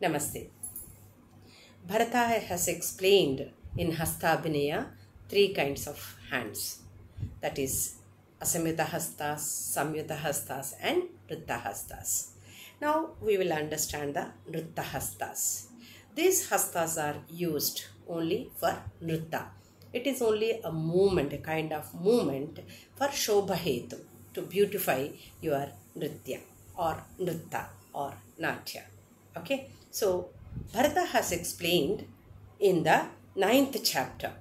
Namaste. Bharata has explained in Hastabhinaya 3 kinds of hands. That is Asamyuta Hastas, Samyuta Hastas and Nritta Hastas. Now we will understand the Nritta Hastas. These Hastas are used only for Nritta. It is only a movement, a kind of movement for Shobha Hetu, to beautify your Nritya or Nritta or Natya. Okay, so Bharata has explained in the 9th chapter,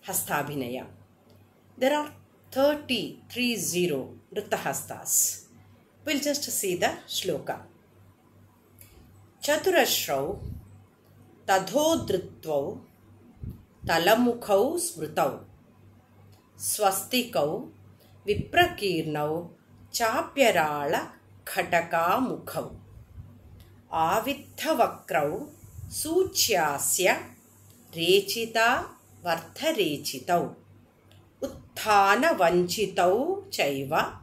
Hastabhinaya. There are 30 Nritta Hastas. We'll just see the shloka. Chaturashrau Tadhodritvau Talamukhau Smrutau Swastikau Viprakirnau Chapyarala Khataka Mukhau Avitthavakrau Suchyasya Rechita Vartharechitau Utthana Vanchitau Chaiva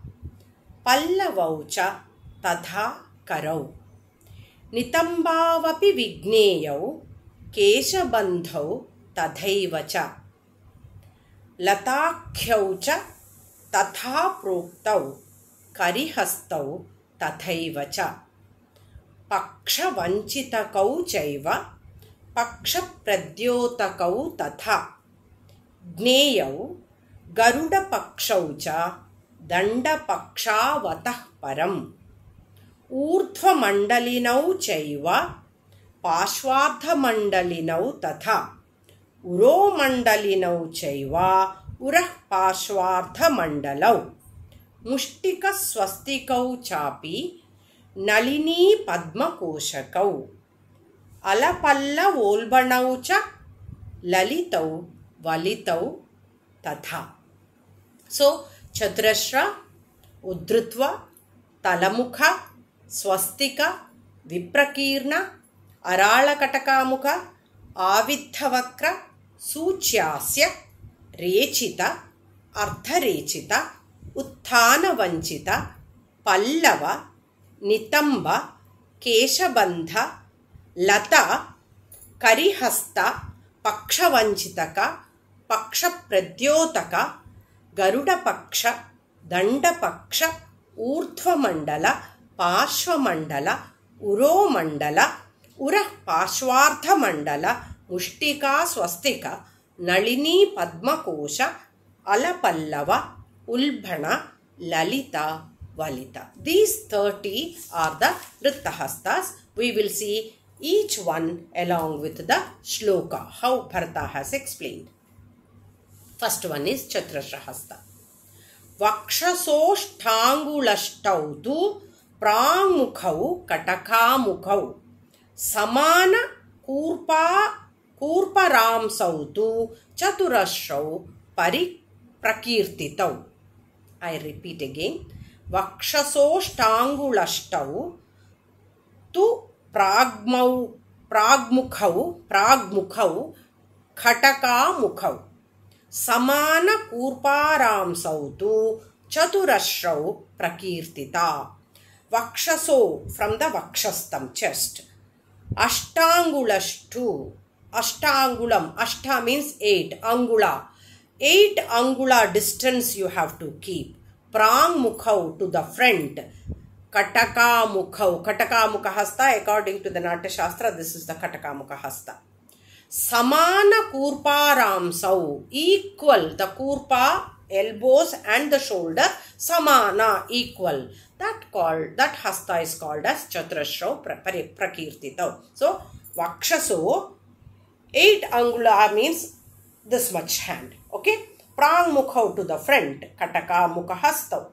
Pallavau cha Tadha Karau Nitambavapi Vigneyau Keshabandhau Tadhaiva cha Latakhyau cha Tatha Proktau Karihastau Tadhaiva cha Paksha Vanchitakau Chaiva Paksha Pradyotakau Tatha Gneyau Garuda Pakshau cha Danda Paksha Vatah Param Urdhva Mandalinau Chaiva Pashwadha Mandalinau Tatha Uro Mandalinau Chaiva Urah Pashwadha Mandalau Mushtika Swastikau Chapi Nalini Padma Koshakau Alapalla Volbanau cha Lalitau Valitau Tatha. So, Chaturashra, Udritva, Talamukha, Swastika, Viprakirna, Arala Katakamukha, Avithavakra, Suchyasya, Rechita, Artharechita, Utthana Vanchita, Pallava, Nitamba, Keshabandha, Lata, Karihasta, Pakshavanchitaka, Paksha Pradyotaka, Garuda Paksha, Danda Paksha, Urdhva Mandala, Pashva Mandala, Uro Mandala, Urah Pashwartha Mandala, Mushtika Swastika, Nalini Padma Kosha, Alapallava, Ulbhana, Lalita, Valita. These 30 are the Nritta Hastas. We will see each one along with the shloka, how Bharata has explained. First one is Chaturashra Hasta. Vakshasoshthangulastau tu prangmukhau katakamukhau samana kurparamsau tu chaturashrau prakirtitau. I repeat again. Vakshasoshthangulastau tu pragmukhau khatakamukhau Samana kurparamsau tu chaturashrau prakirtita. Vakshaso, from the vakshastam, chest. Ashtangulashtu, ashtangulam, ashta means 8, angula. 8 angula distance you have to keep. Prangmukhau, to the front. Kataka mukha hasta, according to the Natya Shastra, this is the Kataka mukha hasta. Samana kurparamsau, equal, the kurpa, elbows and the shoulder, samana, equal. That hasta is called as chaturashrau prakirtitau. So, vakshaso, 8 angula means this much hand. Okay? Prang mukhau, to the front, kataka mukha hastau.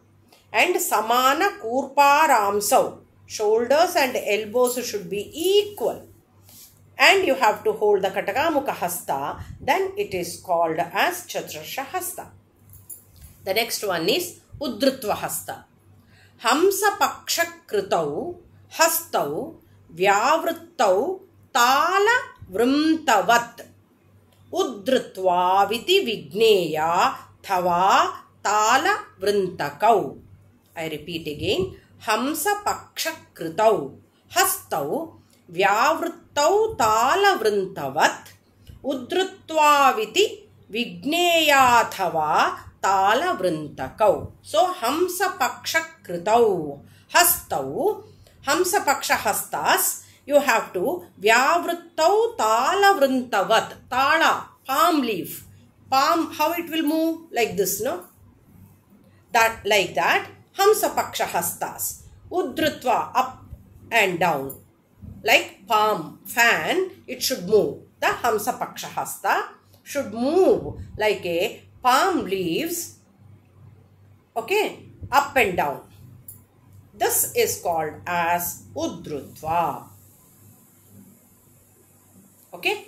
And samana kurparamsau, shoulders and elbows should be equal. And you have to hold the Katakamuka Hasta, then it is called as Chaturashra Hasta. The next one is Udritva Hasta. Hamsa Paksha Kritau, Hastau, Vyavrittau, Tala Vrimtavat, Udritva Viti Vigneya, Thava Tala Vrintakau. I repeat again. Hamsa Paksha Kritau, Hastau, व्यावृत्तौ तालवृन्तवत् उद्धृत्वाविति विज्ञेयाथवा तालवृन्तकौ. So hamsapakshakritau hastau, hamsapaksha hastas, you have to vyavruttau talavrintavat. Tala, palm leaf. Palm, how it will move? Like this, no? That, like that. Hamsapaksha hastas. Uddritva, up and down. Like palm, fan, it should move. The hamsapaksha hasta should move like a palm leaves, okay, up and down. This is called as uddrutva. Okay.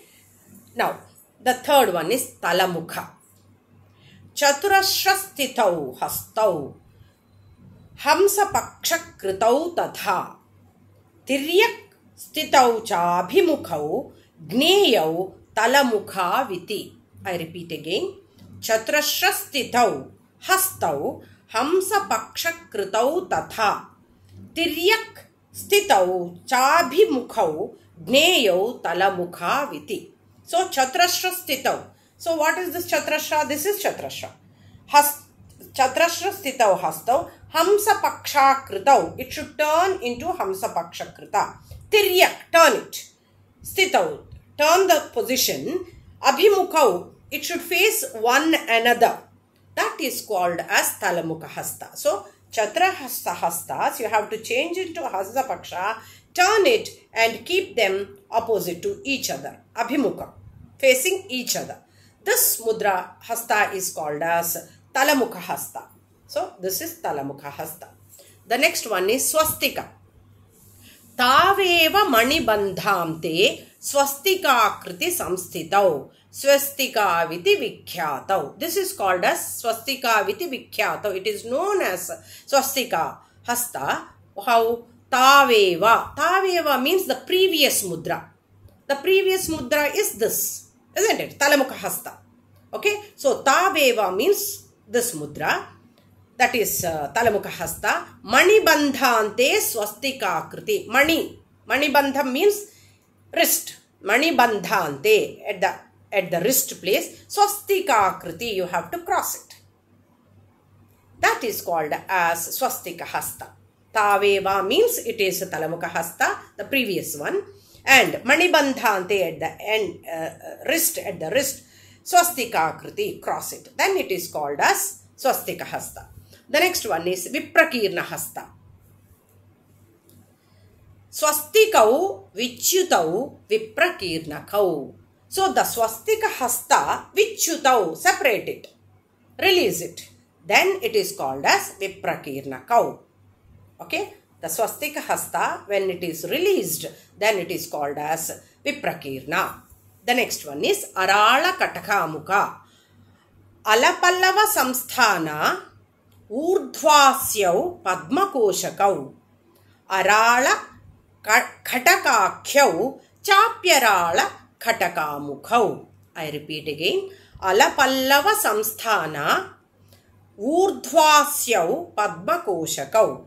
Now, the third one is talamukha. Chaturashrastitau hastau hamsapakshakritau tatha tiryak stitau chabhimukhau gneyau talamukha viti. I repeat again. Chaturashrastitau hastau hamsapakshakritau tatha tiryak stitau chabhimukhau gneyau talamukha viti. So chaturashrastitau. So what is this chaturashra? This is chaturashra. Chaturashrastitau hastau hamsapaksha-kritau. It should turn into hamsapaksha-krita. Tiryak, turn it. Stitau, turn the position. Abhimukhau, it should face one another. That is called as talamukha hasta. So chaturashra hastas, you have to change it to hamsapaksha, turn it and keep them opposite to each other. Abhimukha, facing each other. This mudra hasta is called as talamukha hasta. So this is talamukha hasta. The next one is swastika. Taveva manibandhamte swastika kriti samstitau swastika viti vikhyatau. This is called as swastika viti vikhyatau. It is known as swastika hasta. How? Taveva. Taveva means the previous mudra. The previous mudra is this, isn't it? Talamukha hasta. Okay. So taveva means this mudra. That is talamukha hasta. Manibandhante swastika kriti. Manibandham means wrist. Manibandhante at the wrist place. Swastika kriti, you have to cross it. That is called as swastika hasta. Taveva means it is talamukha hasta, the previous one. And manibandhante at the end, wrist, at the wrist. Swastika kriti, cross it. Then it is called as swastika hasta. The next one is viprakirna hasta. Swastikau vichyutau viprakirnakau. So the swastika hasta vichyutau, separate it, release it. Then it is called as viprakirnakau. Okay, the swastika hasta, when it is released, then it is called as viprakirna. The next one is arala katakamuka. Alapallava samsthana urdhvasyau padmakoshakau. Arala khatakakhyau chapyarala khatakamukhau. I repeat again. Alapallava samsthana urdhvasyau padmakoshakau.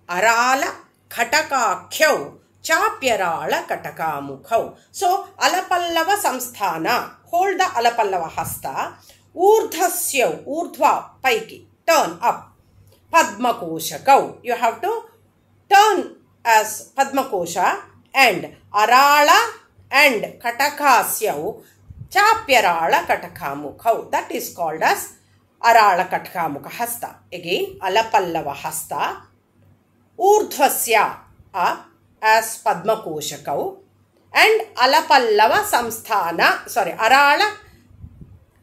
Arala khatakakhyau chapyarala katakamukhau. So alapallava samsthana, hold the alapallava hasta. Urdhasyau, urdhva, paiki, turn up. Padmakoshakau, you have to turn as padmakosha. And arala and katakasyau chapyarala katakamukhau. That is called as arala katakamukha hasta. Again, alapallava hasta. Urdhvasya, up as padmakoshakau. And alapallava samsthana, arala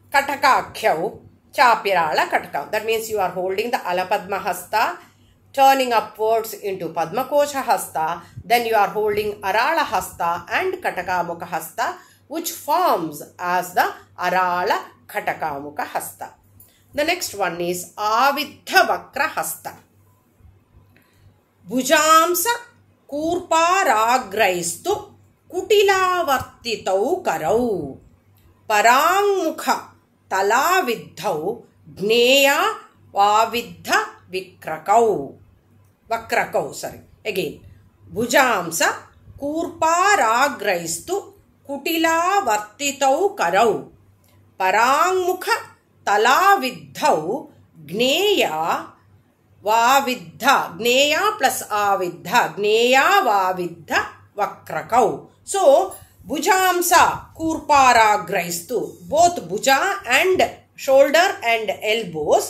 katakakhyau chapyarala katakam. That means you are holding the alapadma hasta, turning upwards into padmakosha hasta. Then you are holding arala hasta and katakamukha hasta, which forms as the arala katakamukha hasta. The next one is avidha vakra hasta. Bhujamsa kurparagraistu kutilavartitau karau. Parangmukha talavidhau gneya vavidha vikrakau. Vakrakau, Again. Bhujamsa कूर्पाराग्रैस्तु कुटिलावर्तितौ करौ पराङ्मुख तलाविद्धौ ज्ञेया वाविद्ध ज्ञेया plus आविद्ध ज्ञेया वाविद्ध वक्रकौ. So bhujamsa kurparagraistu, both bhuja and shoulder and elbows,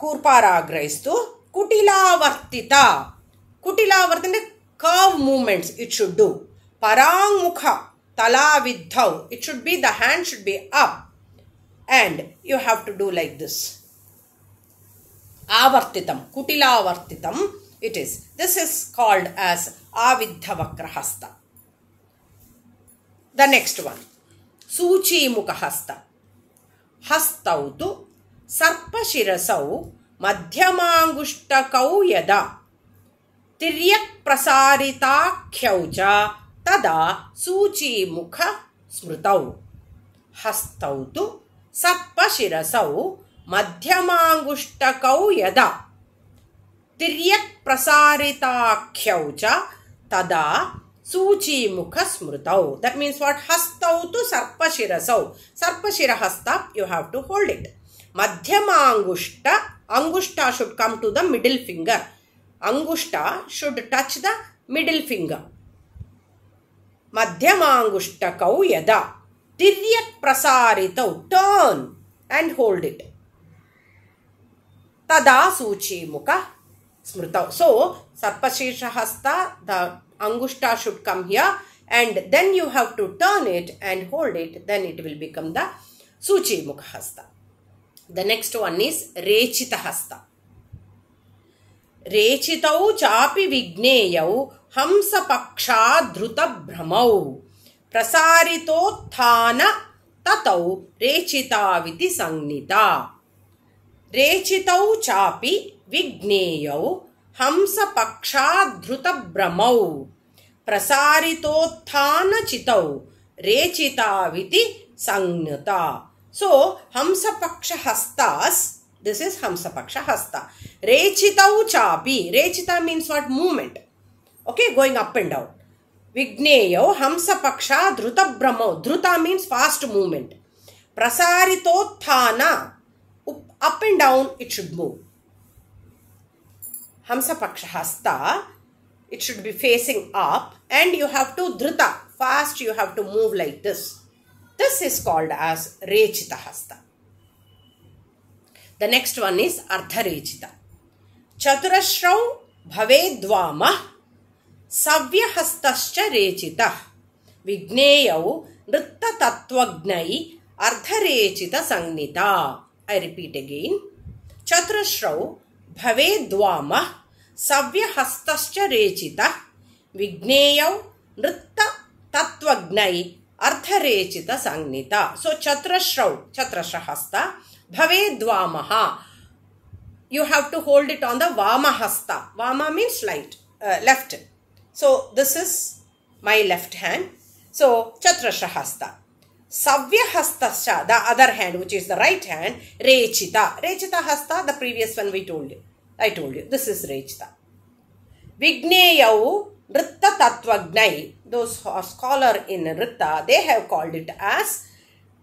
kurparagraistu kutilavartita. Kutilavartita, curve movements it should do. Parangmukha talavidhau, it should be, the hand should be up and you have to do like this. Avartitam, kutilavartitam it is. This is called as avidha vakrahasta. The next one, suchi mukhahasta. Hastau tu sarpashirasau madhyamangushtakau yada tiryak prasaritaakhyau cha tada suchi mukha smrutau. Hastau tu sarpashirasau madhyamangushtakau yada tiryak prasaritaakhyau cha tada suchi mukha smrutau. That means what? Hastau tu sarpashirasau. Sarpashirahasta, you have to hold it. Madhyamangushta, angushta should come to the middle finger. Angushta should touch the middle finger. Madhyamangushtakau yada tiryak prasaritau, turn and hold it. Tada suchi mukha smrutau. So sarpashirasha hasta, the angushta should come here and then you have to turn it and hold it, then it will become the suchi mukha hasta. The next one is rechita hasta. Rechitau chapi vigneyau hamsa paksha dhruta bhramau prasaritothana tatau rechita viti sangnita. Rechitau chapi vigneyau hamsa paksha dhruta bhramau prasaritothana chitau rechita viti sangnita. So, hamsa paksha hastas, this is hamsa paksha hasta. Rechitau chapi, rechita means what? Movement. Okay, going up and down. Vigneyau hamsa paksha dhruta bhramau, dhruta means fast movement. Prasaritothana, up and down it should move. Hamsa paksha hasta, it should be facing up and you have to dhruta, fast you have to move like this. This is called as rechita hasta. The next one is ardha rechita. Chaturashrau bhavedvama savya hastascha rechita vigneyau nritta tattvagnai ardha rechita sangnita. I repeat again. Chaturashrau bhavedvama savya hastascha rechita vigneyau nritta tattvagnai ardha rechita sangnita. So chaturashrau, chaturashra hasta, bhavedvamaha, you have to hold it on the vama hasta. Vama means left. So this is my left hand. So chaturashra hasta. Savya hastascha, the other hand, which is the right hand, rechita. Rechita hasta, the previous one I told you. This is rechita. Vigneyau nritta tattvagnai. Those who are scholar in nritta, they have called it as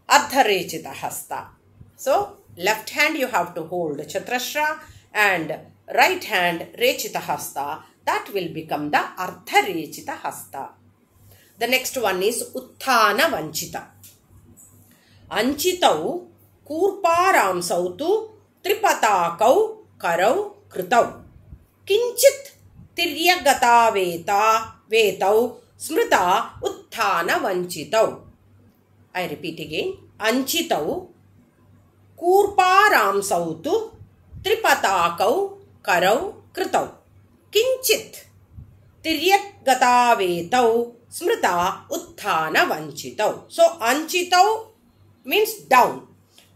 ardha rechita hasta. So left hand you have to hold chaturashra and right hand rechita hasta. That will become the ardha rechita hasta. The next one is utthana vanchita. Anchitau kurparamsau tu tripatakau karau krutau kinchit tiryagata vetau smrita utthana vanchitau. I repeat again. Anchitau kurparamsau tu tripatakau karau krutau kinchit tiryagata vetau smrita utthana vanchitau. So anchitau means down.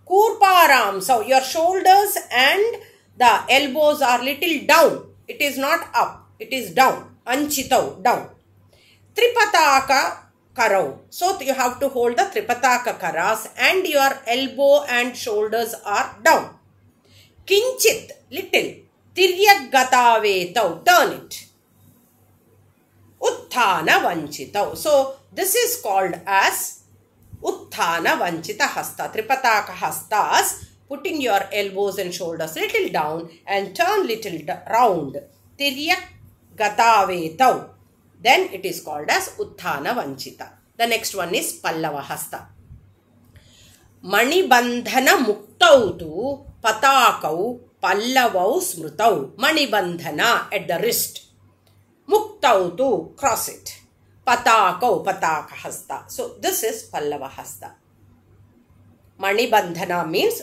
Kurparamsau, your shoulders and the elbows are little down. It is not up, it is down. Anchitau, down. Tripataka karau. So you have to hold the tripataka karas and your elbow and shoulders are down. Kinchit, little. Tiryagata vetau, turn it. Utthana Vanchitau. So this is called as Utthana Vanchita Hasta. Tripataka Hastas, putting your elbows and shoulders little down and turn little round. Tiryak Gatavetau. Then it is called as Utthana Vanchita. The next one is Pallava Hasta. Manibandhana Muktau tu Patakau Pallavau Smrutau. Manibandhana at the wrist. Muktau tu, cross it. Patakau, Pataka Hasta. So this is Pallava Hasta. Manibandhana means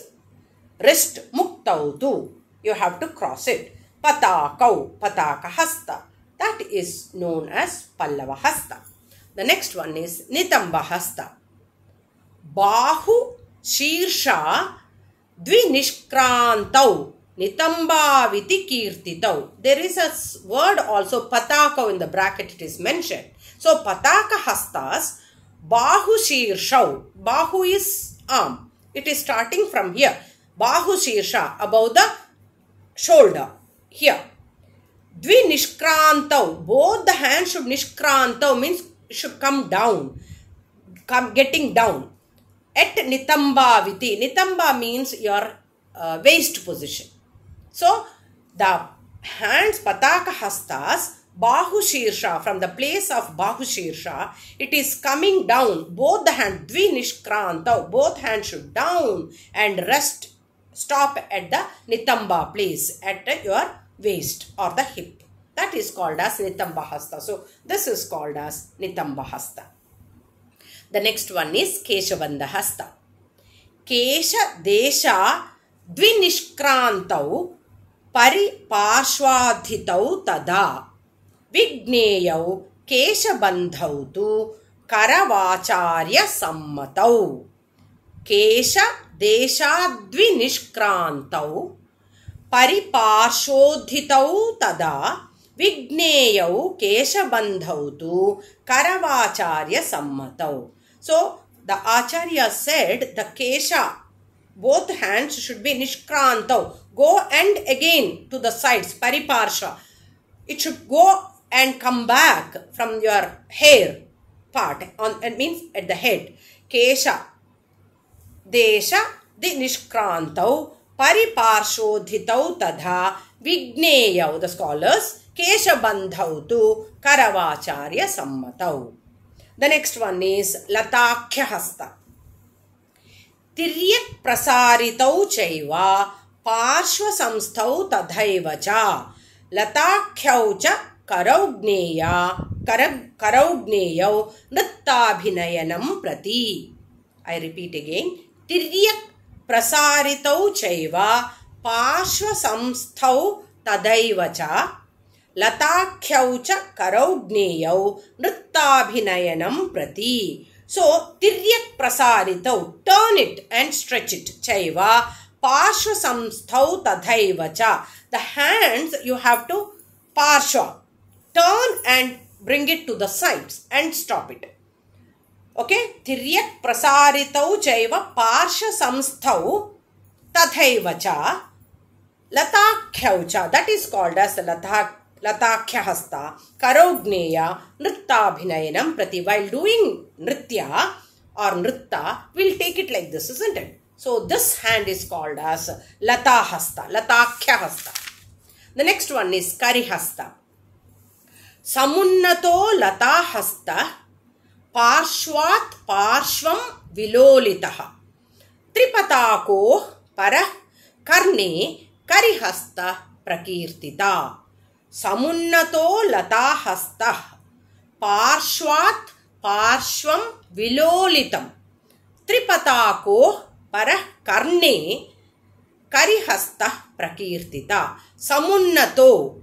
wrist. Muktau tu, you have to cross it. Patakau, Pataka Hasta. That is known as Pallava Hasta. The next one is Nitamba Hasta. Bahu Shirsha Dvinishkrantau Nitamba Viti Kirtitau. There is a word also, Pataka, in the bracket it is mentioned. So Pataka Hastas, Bahu Shirshau. Bahu is arm. It is starting from here. Bahu Shirsha, above the shoulder. Here. Dvinishkrantau. Both the hands should nishkrantau means should come down. Getting down. At Nitamba Viti. Nitamba means your waist position. So, the hands, Pataka Hastas, Bahu Shirsha, from the place of Bahu Shirsha, it is coming down. Both the hands, Dvinishkranta, both hands should down and rest, stop at the Nitamba place, at your waist or the hip. That is called as Nitamba Hasta. So, this is called as Nitamba Hasta. The next one is Keshabandha Hasta. Kesha Desha Dvinishkrantau Paripashwadhitau Tada Vigneyau Keshabandhau tu Karavacharya Sammatau. Kesha Desha Dvinishkrantau Paripashwadhitau Tada Vigneyau Keshabandhau tu Karavacharya Sammatau. So, the Acharya said the Kesha, both hands should be Nishkrantau. Go and again to the sides, Pariparsha. It should go and come back from your hair part. It means at the head. Kesha, Desha, the Nishkrantau, Pariparshodhitau Tadha, Vigneyau, the scholars, Keshabandhau tu Karavacharya Sammatau. The next one is Latakhya Hasta. Tiryak Prasaritau Chaiva Parshva Samsthau Tadhaiva cha Latakhyau cha Karaugneya Nrittabhinayanam Prati. I repeat again. Tiryak Prasaritau Chaiva Parshva Samsthau Tadhaiva cha Latakhyau cha Karaugneya Nrittabhinayanam Prati. So, Tiryak Prasaritau, turn it and stretch it. Chaiva Parshva Samsthau Tadhaiva cha. The hands you have to Parshva, turn and bring it to the sides and stop it. Okay, Tiryak Prasaritau Chaiva Parshva Samsthau Tadhaiva cha Latakhyau cha. That is called as the Latakhya Hasta, Karaugneya, Nrittabhinayanam Prati. While doing Nritya or Nritta, we'll take it like this, isn't it? So, this hand is called as Lata Hasta, Latakhya Hasta. The next one is Kari Hasta. Samunnato Lata Hasta, Parshvat Parshvam Vilolitaha. Tripatako Para Karne Kari Hasta Prakirtita. Samunnato Lata Hasta Parshvat Parshvam Vilolitam Tripatako Para Karne Karihasta Prakirtita. Samunnato.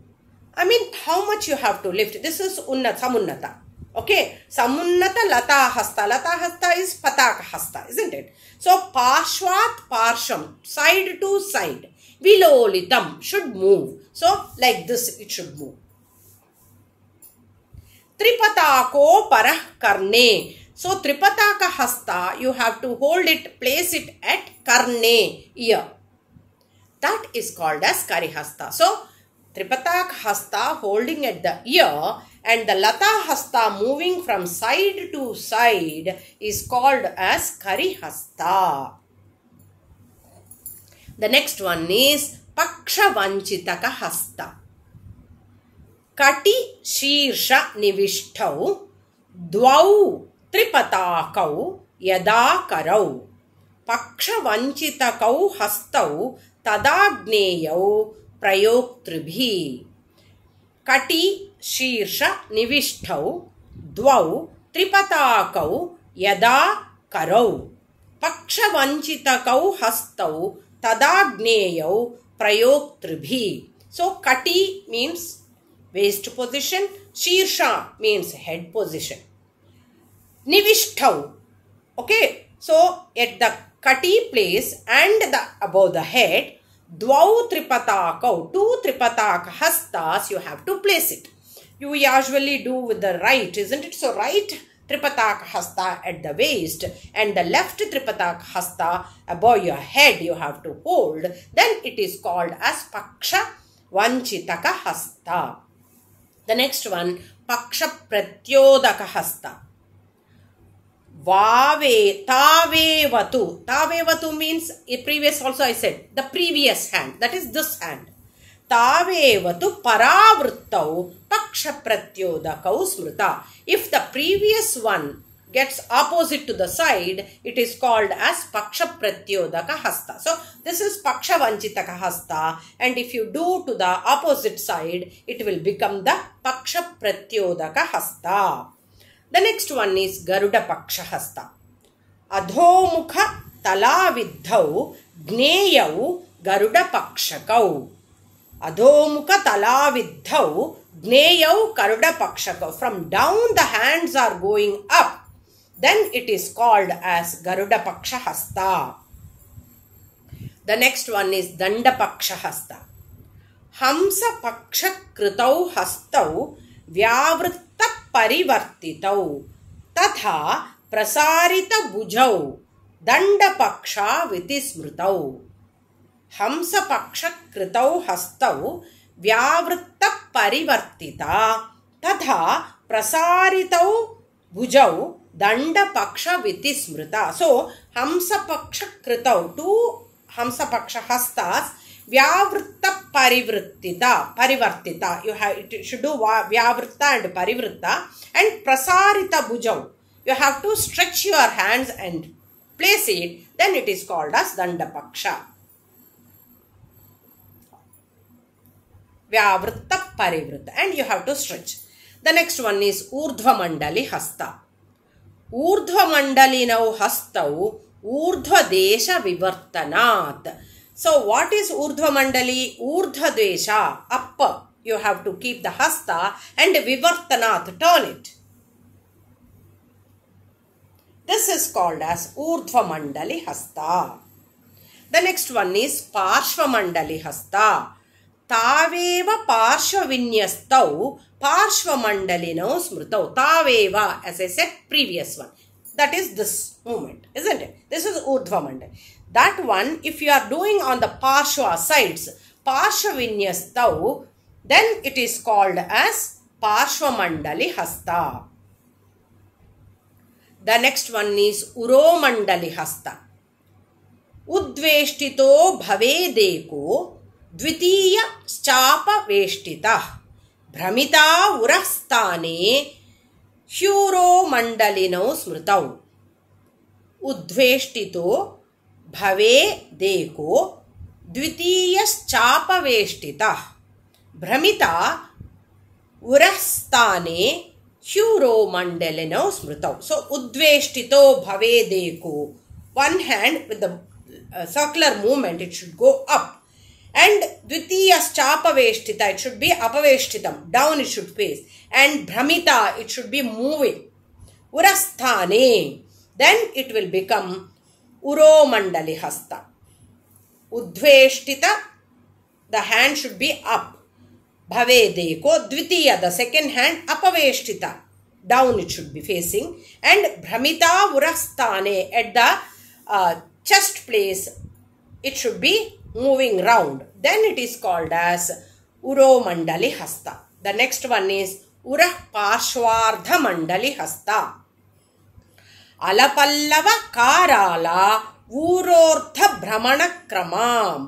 I mean, how much you have to lift. This is Samunnata. Okay. Samunnata Lata Hasta. Lata Hasta is Pataka Hasta, isn't it? So, Parshvat Parsham, side to side. Vilolitam should move. So, like this it should move. Tripatako Parah Karne. So, Tripataka Hasta, you have to hold it, place it at Karne, ear. That is called as Kari Hasta. So, Tripataka Hasta holding at the ear and the Lata Hasta moving from side to side is called as Karihasta. The next one is Paksha Vanchitaka Hasta. Kati Shirsha Nivishtau Dvau Tripatakau Yada Karau Paksha Vanchitakau Hastau Tadagneyau Prayoktrbhi. Kati Shirsha Nivishtau Dvau Tripatakau Yada Karau Paksha Vanchitakau Hastau Tadagneyau Prayoktrbhi. So Kati means waist position, Shirsha means head position. Nivishtau, okay, so at the Kati place and above the head, Dvau Tripatakau, 2 Tripataka Hastas you have to place it. You usually do with the right, isn't it? So right Tripataka Hasta at the waist and the left Tripataka Hasta above your head you have to hold. Then it is called as Paksha Vanchitaka Hasta. The next one, Paksha Pratyodaka Hasta. Vave, Tavevatu. Tavevatu means, previous also I said, the previous hand, that is this hand. Tavevatu Paravrittau Paksha Pratyodakau Smrita. If the previous one gets opposite to the side, it is called as Paksha Pratyodaka Hasta. So this is Paksha Vanchitaka Hasta, and if you do to the opposite side, it will become the Paksha Pratyodaka Hasta. The next one is Garuda Paksha Hasta. Adhomukha Talavidhau Gneyau Garuda Pakshakau. Adhomukha Talavidhau Gneyau Garuda Pakshakau. From down the hands are going up. Then it is called as Garuda Paksha Hasta. The next one is Danda Paksha Hasta. Hamsa Paksha Kritau Hastau Vyavritta Parivartitau Tatha Prasarita Bujau Danda Paksha Vitismritau. Hamsa Paksha Kritau Hastau Vyavritta Parivartita Tatha Prasaritau Bujau Danda Paksha Vitismrita. So, Hamsa Paksha Kritau, 2 Hamsa Paksha Hastas, Vyavritta Parivartita. You should do Vyavritta and Parivrita, and Prasarita Bujau. You have to stretch your hands and place it, then it is called as Danda Paksha. Vyavritta Parivrita, and you have to stretch. The next one is Urdhva Mandali Hasta. Urdhva Mandalinau Hastau Urdhva Desha Vivartanat. So what is Urdhva Mandali? Urdhva Desha, up. You have to keep the Hasta and Vivartanat, turn it. This is called as Urdhva Mandali Hasta. The next one is Parshva Mandali Hasta. Taveva Parshva Vinyastau Parshva Mandalinau Smritau. Taveva, as I said, previous one. That is this movement, isn't it? This is Urdhva Mandali. That one, if you are doing on the Parshva sides, Parshva Vinyastau, then it is called as Parshva Mandali Hasta. The next one is Uro Mandali Hasta. Udveshtito Bhavedeko Dvitiya Chapa Veshtita Bhramita Urastane Hyuro Mandalinau Smritau. Udveshtito Bhavedeko Dvitiya Chapa Veshtita Bhramita Urastane Hyuro Mandalinau Smritau. So, Udveshtito Bhavedeko. One hand with the circular movement, it should go up. And Dvitiyas Chapaveshtita, it should be Apaveshtitam, down it should face. And Bhramita, it should be moving. Urasthane, then it will become Uro Mandali Hasta. Udveshtita, the hand should be up. Bhavedeko, Dvitiya, the second hand, Apaveshtita, down it should be facing. And Bhramita Urasthane, at the chest place, it should be moving round. Then it is called as Uro Mandali Hasta. The next one is उरः पार्श्वार्धमण्डली हस्ता अलपल्लव काराला ऊरोर्धभ्रमणक्रमाम्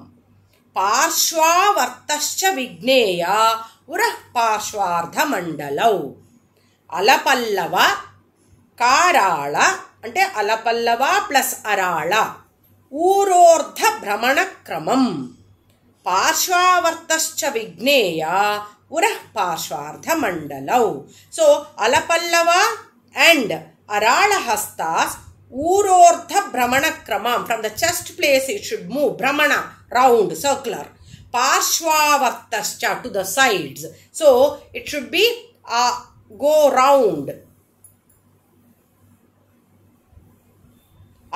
पार्श्वावर्तश्च विज्ञेया उरः पार्श्वार्धमण्डलौ अलपल्लव काराळ అంటే అలపల్లవ plus అరాళ ఊరోర్ధ భ్రమణక్రమం పార్శ్వావర్తశ్చ విజ్ఞేయ ఉరః పార్శ్వార్ధమండలౌ. సో అలపల్లవ అండ్ అరాళ హస్తాస్ ఊరోర్ధ భ్రమణక్రమం from the chest place it should move భ్రమణ రౌండ్ సర్క్యులర్ పార్శ్వావర్తశ్చ to the sides. So it should be go round.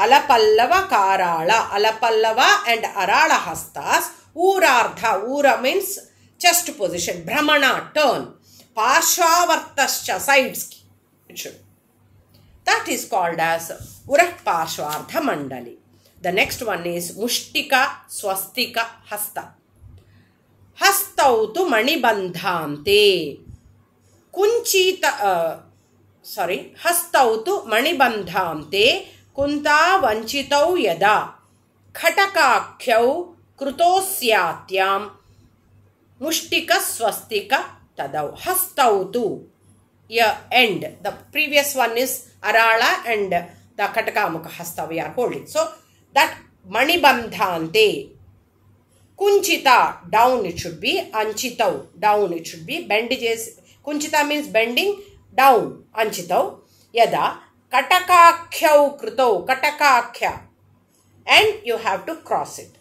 Alapallava Karala, Alapallava and Arala Hastas, Urardha, Ura means chest position, Brahmana, turn, Parshvavartascha, sides, it should. That is called as Urah Parshvardha Mandali. The next one is Mushtika Swastika Hasta. Hastautu Manibandhante. Hastautu Manibandhante. Kunta vanchitau yada khatakakhyau krutosyatyam mushtika swastika tadau. Hastautu, here end. The previous one is Arala and the Katakamuka hasta we are holding. So that manibandhante, kunchita, down it should be, anchitau, down it should be, bandages. Kunchita means bending, down, anchitau, yada Katakakhyau krutau, Katakakya, and you have to cross it.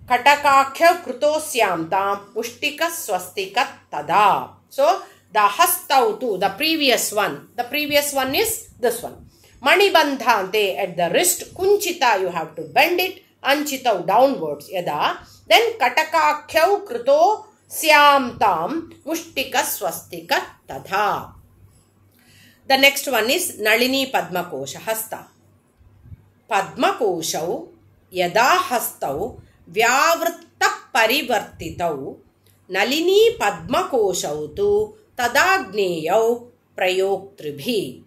Katakakhyau krutosyamtam mushtika swastika tada. So the hastautu, the previous one is this one. Manibandhante at the wrist, kunchita you have to bend it, anchitau downwards, yada. Then katakakhyau krutosyamtam mushtika swastika tada. The next one is Nalini Padmakosha Hasta. Padmakoshau yada hastau vyavritta parivartitau Nalini Padmakoshau tu tadagneyau prayoktribhi.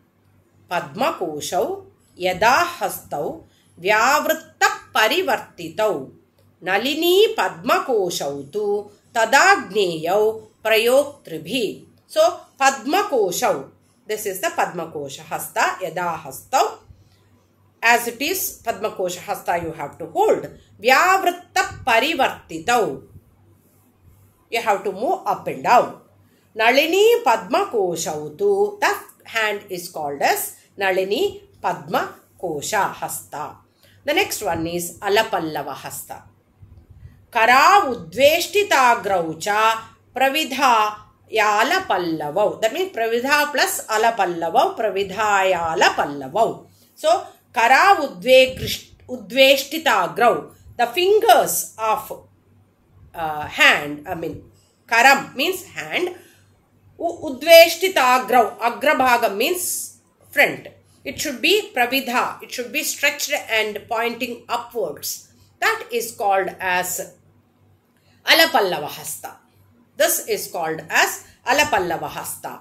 Padmakoshau yada hastau vyavritta parivartitau Nalini Padmakoshau tu tadagneyau prayoktribhi. So Padmakoshau, this is the Padmakosha Hasta, Yada Hastau. As it is, Padmakosha Hasta you have to hold. Vyavritta Parivartitau. You have to move up and down. Nalini Padmakoshautu, the hand is called as Nalini Padmakosha Hasta. The next one is Alapallava Hasta. Kara Udveshtita Graucha Pravidha Yala Pallavau. That means Pravidha plus Alapallavau, Pravidhayala Pallavau. So, Kara Udveshtita Grau. The fingers of hand, Karam means hand. Udveshtita Grau. Agrabhagam means front. It should be Pravidha. It should be stretched and pointing upwards. That is called as Alapallava Hasta. This is called as Alapallava Hasta.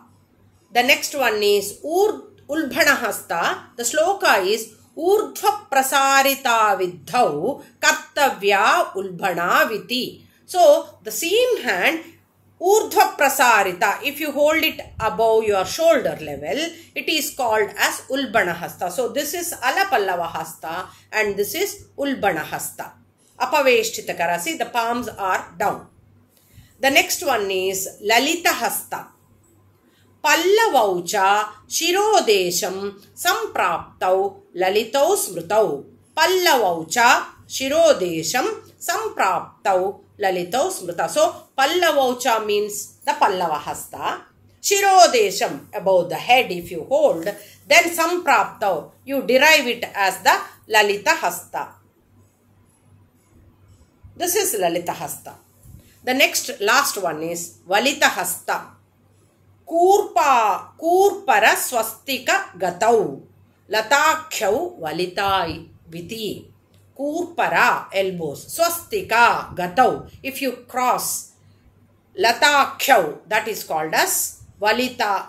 The next one is Ulbhana Hasta. The sloka is Urdhva Prasarita Viddhau Kartavya Ulbhana Viti. So, the same hand, Urdhva Prasarita, if you hold it above your shoulder level, it is called as Ulbhana Hasta. So, this is Alapallava Hasta and this is Ulbhana Hasta. Apaveshthita. See, the palms are down. The next one is Lalita Hasta. Pallavaucha Shirodesham Sampraptau Lalitau Smrutau. Pallavaucha Shirodesham Sampraptau Lalitau Smrutau. So, Pallavaucha means the Pallava Hasta. Shirodesham, above the head if you hold. Then Sampraptau, you derive it as the Lalita Hasta. This is Lalita Hasta. The next, last one is Valita Hasta. Kurpara swastika gatau. Latakhyau valitai viti. Kurpara, elbows. Swastika gatau. If you cross Latakhyau, that is called as Valita.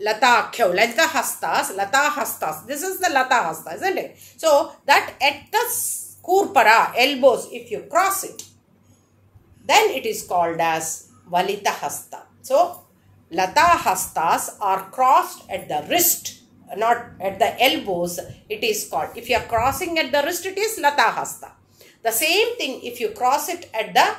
Latakhyau, Lata hastas. This is the Lata hasta, isn't it? So that at the kurpara, elbows, if you cross it, then it is called as Valita hasta. So Lata hastas are crossed at the wrist, not at the elbows. It is called, if you are crossing at the wrist, it is Lata hasta. The same thing, if you cross it at the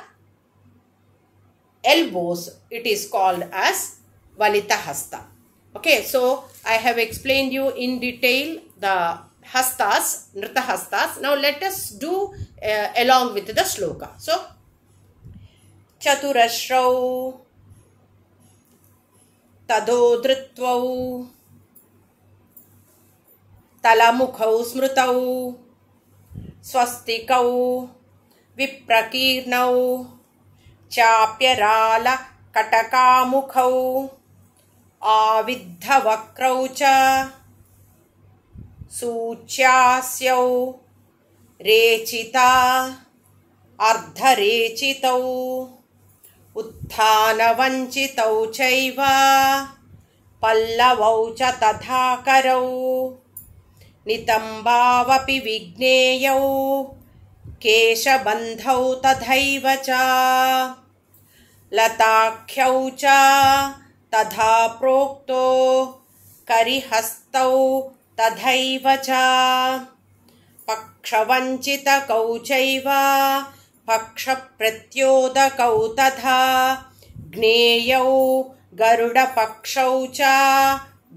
elbows, it is called as Valita hasta. Okay, so I have explained you in detail the hastas, nrita hastas. Now let us do along with the shloka. So, Chaturashrau Tadodritvau Talamukhau Smrutau Swastikau Viprakirnau Chapyarala Katakamukhau Avidhavakrau cha Suchasyau Rechita Ardharechitau Utthanavanchitau chaiva Pallavau cha tadhakarau Nitambavapi vigneyau Keshabandhau tadhaiva cha Latakhyau cha तथा प्रोक्तो करिहस्तौ तथैव च पक्षवञ्चितकौ चैव पक्षप्रत्योदकौ तथा ज्ञेयौ गरुडपक्षौ च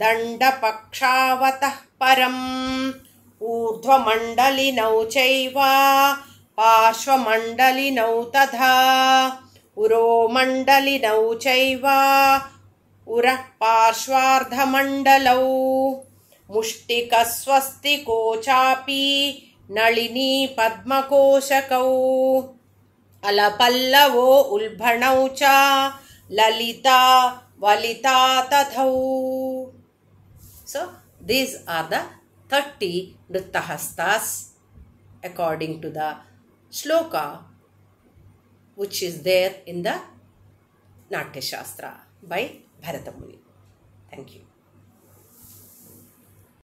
दण्डपक्षावतः परम् ऊर्ध्वमण्डलिनौ चैव पार्श्वमण्डलिनौ तथा उरोमण्डलिनौ चैव उरः पार्श्वार्धमण्डलौ मुष्टिकस्वस्तिको चापि नलिनी पद्मकोशकौ अलपल्लवो उल्बणौ च Lalita वलिता तथौ. So these are the 30 nrittahastas according to the shloka which is there in the Natya Shastra by Bharata Muni. Thank you.